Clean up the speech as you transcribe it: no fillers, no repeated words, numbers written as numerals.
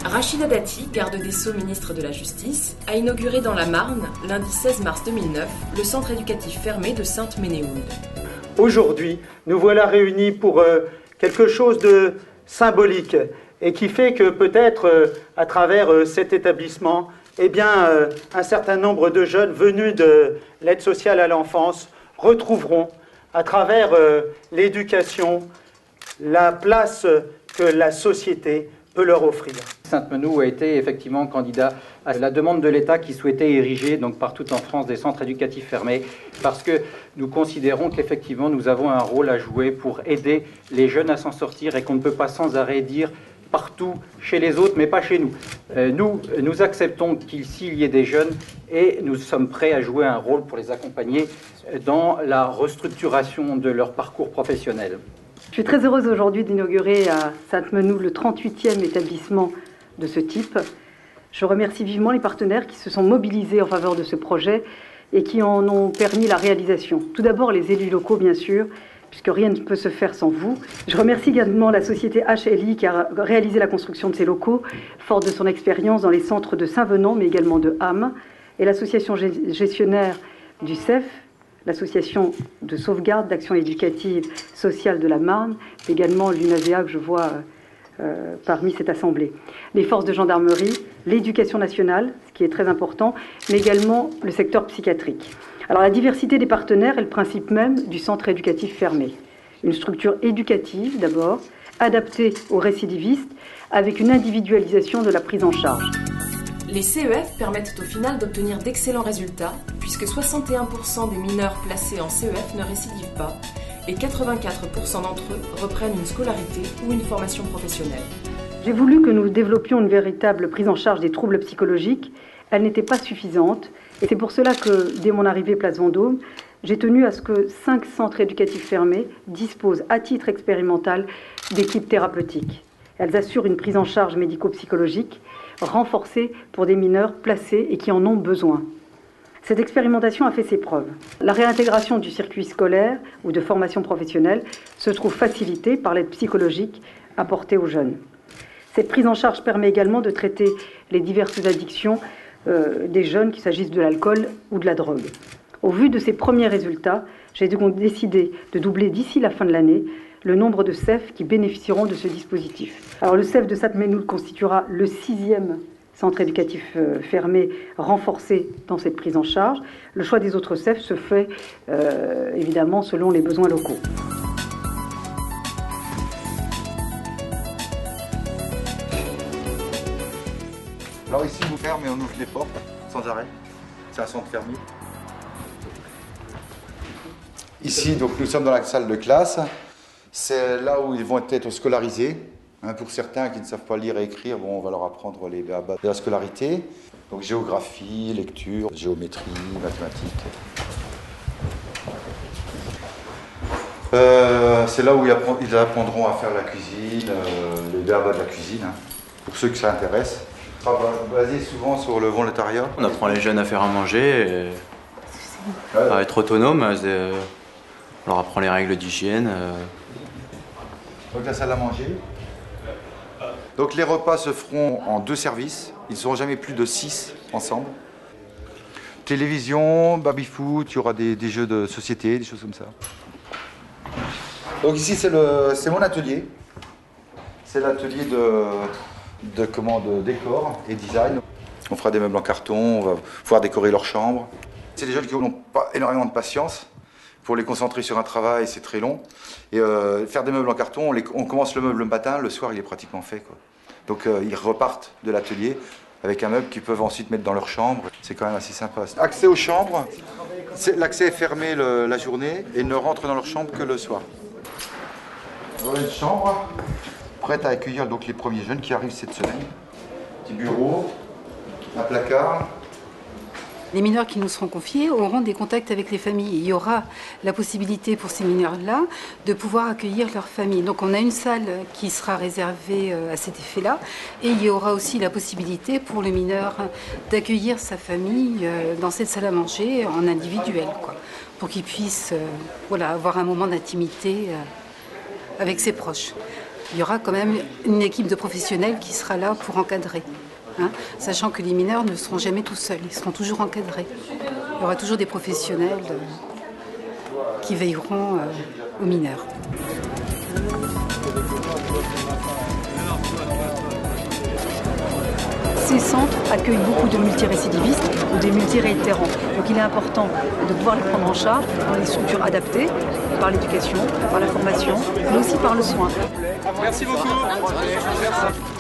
Rachida Dati, garde des Sceaux, ministre de la Justice, a inauguré dans la Marne, lundi 16 mars 2009, le centre éducatif fermé de Sainte-Ménéhould. Aujourd'hui, nous voilà réunis pour quelque chose de symbolique et qui fait que peut-être à travers cet établissement, eh bien, un certain nombre de jeunes venus de l'aide sociale à l'enfance retrouveront à travers l'éducation la place que la société peut leur offrir. Sainte-Menehould a été effectivement candidat à la demande de l'État qui souhaitait ériger donc partout en France des centres éducatifs fermés parce que nous considérons qu'effectivement nous avons un rôle à jouer pour aider les jeunes à s'en sortir et qu'on ne peut pas sans arrêt dire partout chez les autres mais pas chez nous. Nous acceptons s'il y ait des jeunes et nous sommes prêts à jouer un rôle pour les accompagner dans la restructuration de leur parcours professionnel. Je suis très heureuse aujourd'hui d'inaugurer à Sainte-Menehould le 38e établissement de ce type. Je remercie vivement les partenaires qui se sont mobilisés en faveur de ce projet et qui en ont permis la réalisation. Tout d'abord les élus locaux bien sûr, puisque rien ne peut se faire sans vous. Je remercie également la société HLI qui a réalisé la construction de ces locaux, forte de son expérience dans les centres de Saint-Venant mais également de Ham, et l'association gestionnaire du CEF, l'association de sauvegarde d'action éducative sociale de la Marne, également l'UNASEA que je vois parmi cette assemblée. Les forces de gendarmerie, l'éducation nationale, ce qui est très important, mais également le secteur psychiatrique. Alors la diversité des partenaires est le principe même du centre éducatif fermé. Une structure éducative d'abord, adaptée aux récidivistes, avec une individualisation de la prise en charge. Les CEF permettent au final d'obtenir d'excellents résultats, puisque 61% des mineurs placés en CEF ne récidivent pas, et 84% d'entre eux reprennent une scolarité ou une formation professionnelle. J'ai voulu que nous développions une véritable prise en charge des troubles psychologiques. Elle n'était pas suffisante, et c'est pour cela que, dès mon arrivée place Vendôme, j'ai tenu à ce que 5 centres éducatifs fermés disposent, à titre expérimental, d'équipes thérapeutiques. Elles assurent une prise en charge médico-psychologique renforcée pour des mineurs placés et qui en ont besoin. Cette expérimentation a fait ses preuves. La réintégration du circuit scolaire ou de formation professionnelle se trouve facilitée par l'aide psychologique apportée aux jeunes. Cette prise en charge permet également de traiter les diverses addictions des jeunes, qu'il s'agisse de l'alcool ou de la drogue. Au vu de ces premiers résultats, j'ai donc décidé de doubler d'ici la fin de l'année le nombre de CEF qui bénéficieront de ce dispositif. Alors le CEF de Sainte-Menehould constituera le 6e centre éducatif fermé renforcé dans cette prise en charge. Le choix des autres CEF se fait évidemment selon les besoins locaux. Alors ici on ferme et on ouvre les portes sans arrêt. C'est un centre fermé. Ici donc nous sommes dans la salle de classe. C'est là où ils vont être scolarisés. Pour certains qui ne savent pas lire et écrire, bon, on va leur apprendre les bases de la scolarité. Donc géographie, lecture, géométrie, mathématiques. C'est là où ils apprendront à faire la cuisine, les bases de la cuisine, pour ceux que ça intéresse. On sera basé souvent sur le volontariat. On apprend les jeunes à faire à manger, à être autonomes. On leur apprend les règles d'hygiène. Donc la salle à manger. Donc les repas se feront en 2 services. Ils ne seront jamais plus de 6 ensemble. Télévision, baby-foot, il y aura des jeux de société, des choses comme ça. Donc ici c'est mon atelier. C'est l'atelier de décor et design. On fera des meubles en carton, on va pouvoir décorer leur chambre. C'est des jeunes qui n'ont pas énormément de patience. Pour les concentrer sur un travail, c'est très long. Et faire des meubles en carton, on commence le meuble le matin, le soir il est pratiquement fait, quoi. Donc ils repartent de l'atelier avec un meuble qu'ils peuvent ensuite mettre dans leur chambre. C'est quand même assez sympa. Accès aux chambres, l'accès est fermé la journée et ils ne rentrent dans leur chambre que le soir. Voilà une chambre prête à accueillir donc les premiers jeunes qui arrivent cette semaine. Petit bureau, un placard. Les mineurs qui nous seront confiés auront des contacts avec les familles. Il y aura la possibilité pour ces mineurs-là de pouvoir accueillir leur famille. Donc on a une salle qui sera réservée à cet effet-là. Et il y aura aussi la possibilité pour le mineur d'accueillir sa famille dans cette salle à manger en individuel, quoi, pour qu'il puisse avoir un moment d'intimité avec ses proches. il y aura quand même une équipe de professionnels qui sera là pour encadrer. Hein, sachant que les mineurs ne seront jamais tout seuls, ils seront toujours encadrés. Il y aura toujours des professionnels qui veilleront aux mineurs. Ces centres accueillent beaucoup de multirécidivistes ou des multiréitérants. Donc il est important de pouvoir les prendre en charge dans des structures adaptées, par l'éducation, par la formation, mais aussi par le soin. Merci beaucoup. Merci.